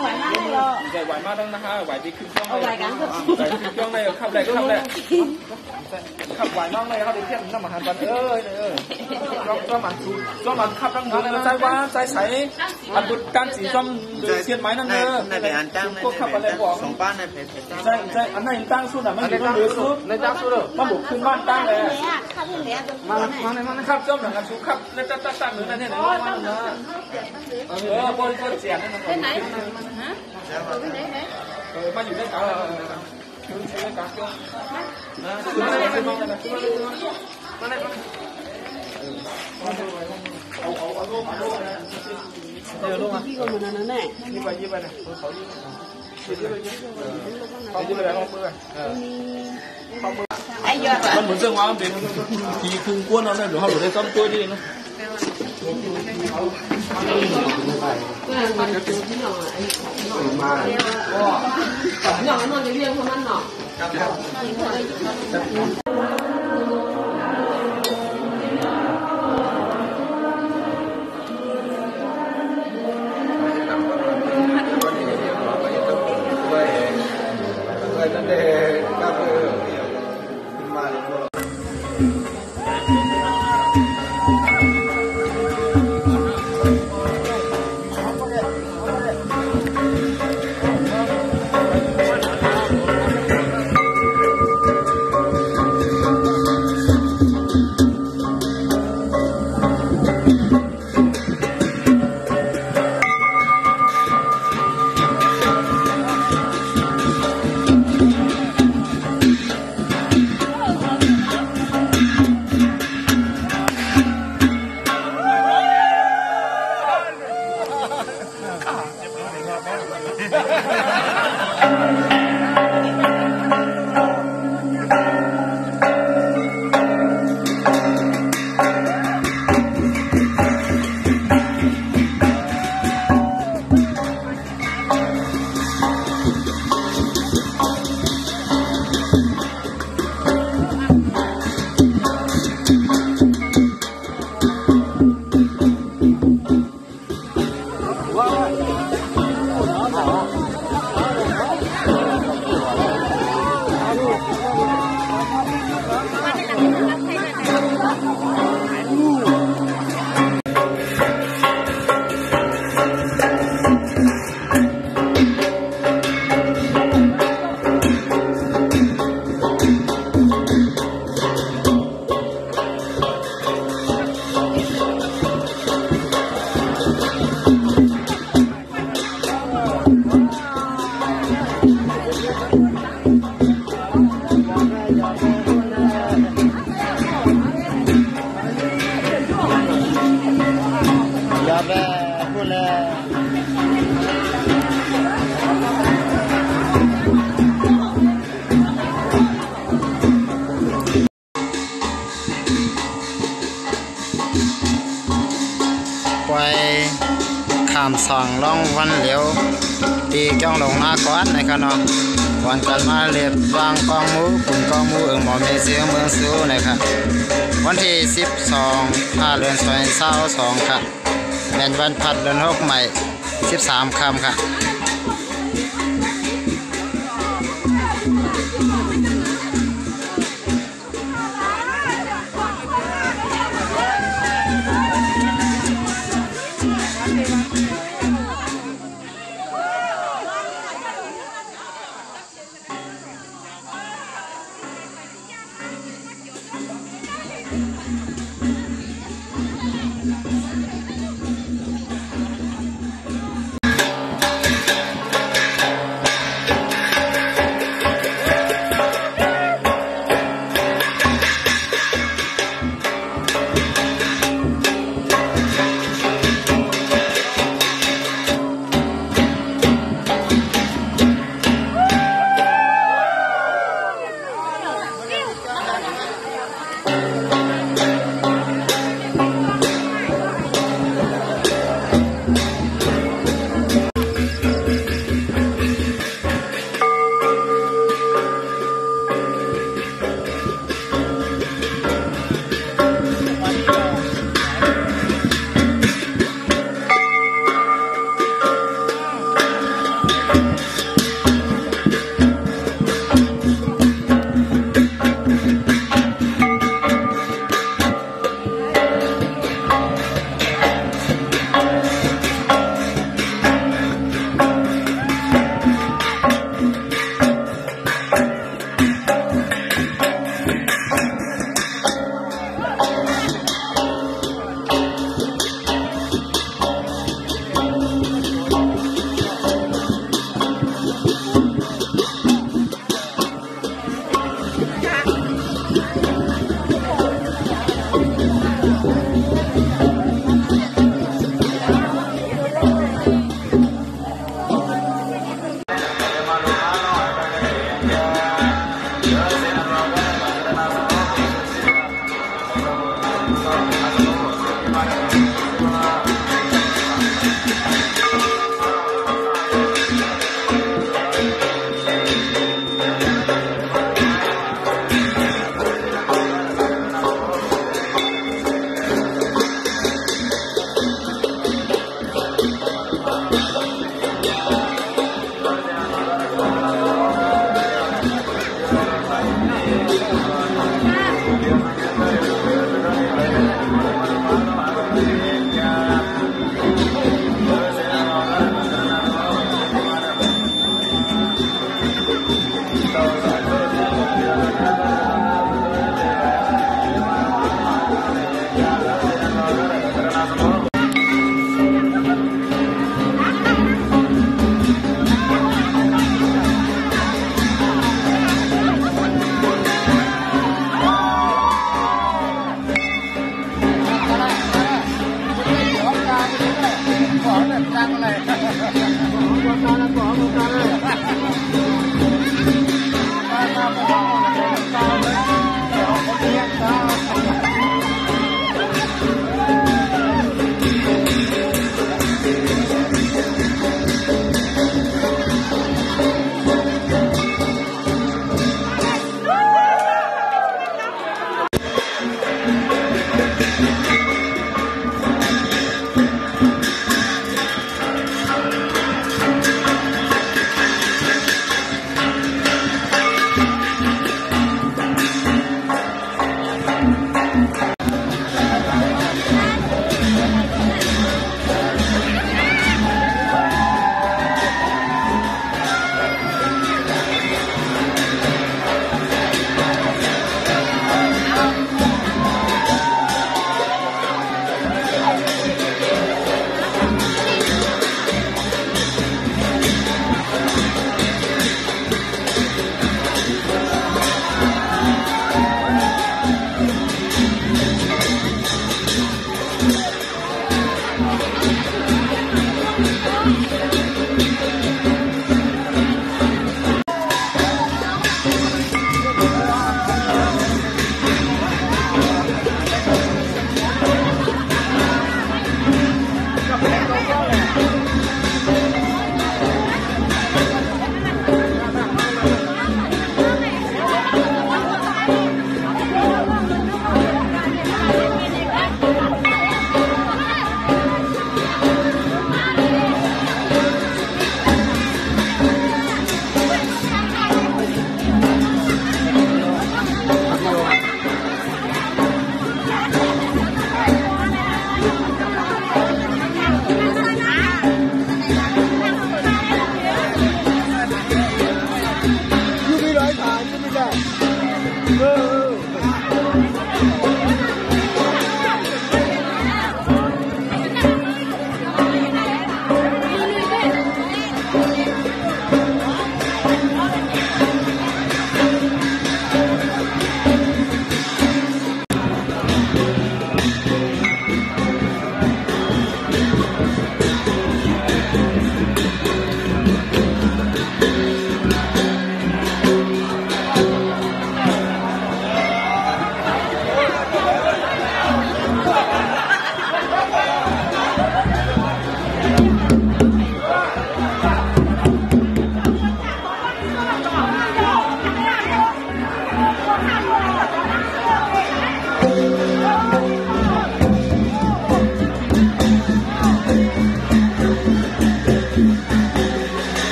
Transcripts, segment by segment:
ไหวมากเลยไหวมากตั้งนะฮะไหวดีขึ้นช่วงเลยไหวขึ้นช่วงเลยขับเลยขับเลยขับไหวมากเลยเขาไปเที่ยวน้ำมันบันช่วงมันขับตั้งนั้นใจว่าใจใสอันบุตรการสีช่วงเชียนไม้นั่นเนอะในอันตั้งพวกขับอะไรบอกสองบ้านในเพจใช่อันนั้นตั้งสุดอ่ะมันอยู่ตรงเดือดสุดในตั้งสุดเลยมันบุกขึ้นบ้านตั้งเลยมาขับช่วงหนังกันชูขับในตั้งหรือในเนี่ยบริเสียงนั่นไปไหนฮะไปไหนมาอยู่ในกาคือในกาช่วงคือมาเลยมาเลยมาเลยเอาลูกเดี๋ยวลูกมาพี่คนนั้นน่ะแน่ยี่ไปนะเขายี่ไปแล้วมือมันเหมือนเรื่องว่ามันเป็นทีคืนก้วนเราเนี่ยหรือเขาหลุดได้ต้มตัวดีเนาะnó cái riêng không ăn nọ.สองล่องวันเหลียวตีจ้องลงหน้าก้อนนะครับเนาะวันกันมาเรียบวางกองมูขุนกองมูหมอเมเสียงเมืองซูนะครับวันที่12เดือน22ครับเป็นวันพัดเดือน6ใหม่13ค่ำค่ะ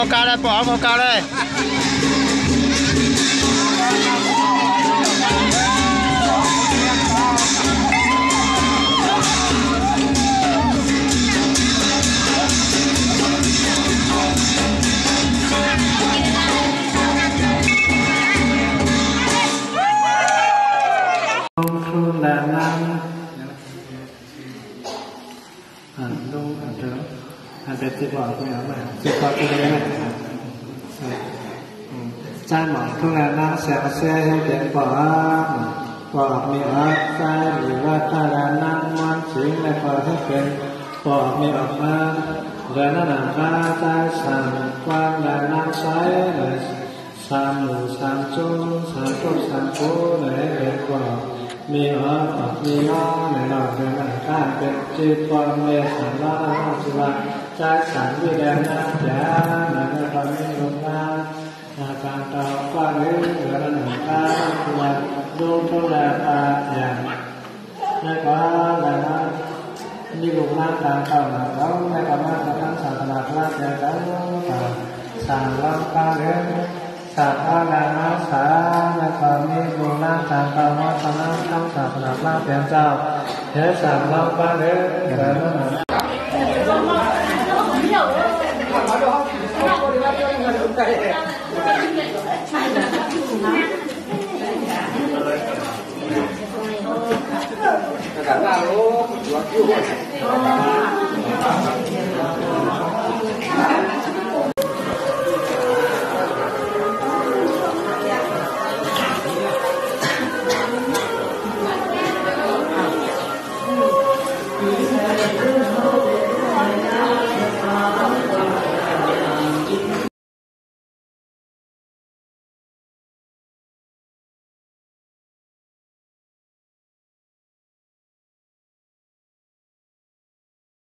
เขากาเลยปอเขากาเลยเป็นที่บอกคุณน้ำมาที่พอที่ได้ไหมจ้าหมอทุกงานนั่งเสียงเสียให้เด็กบอกมีอักใจหรือว่าถ้าการนั่งมันสิ่งในพอให้เป็นบอกมีออกมาเดินหน้าข้าใจสั่งกว้างแรงนั่งใช้เลยสามหมู่สามจุ้งสามทุกสามผู้เลยเด็กบอกมีมีน้องในหลอดเดินหน้าข้าเป็นจีบความเมตตาละสุภาใจสั่งวิเดนะจ๋าในตอนนี้ลงมาการต่อว่าหรือเดินหน้าข้าตัวดูทุกแรงอย่างในความแรงนั้นมีลูกหลานต่างเข้ามาเราในธรรมะทั้งศาสนาพระเจ้าสั่งรับการเรื่องสัพพะนานาสาในความมีลูกหลานต่างเข้ามาทั้งศาสนาพระเจ้าเฮ้สั่งรับการเรื่องเดินหน้าการว่ารู้ว่าอยู่หัวใจ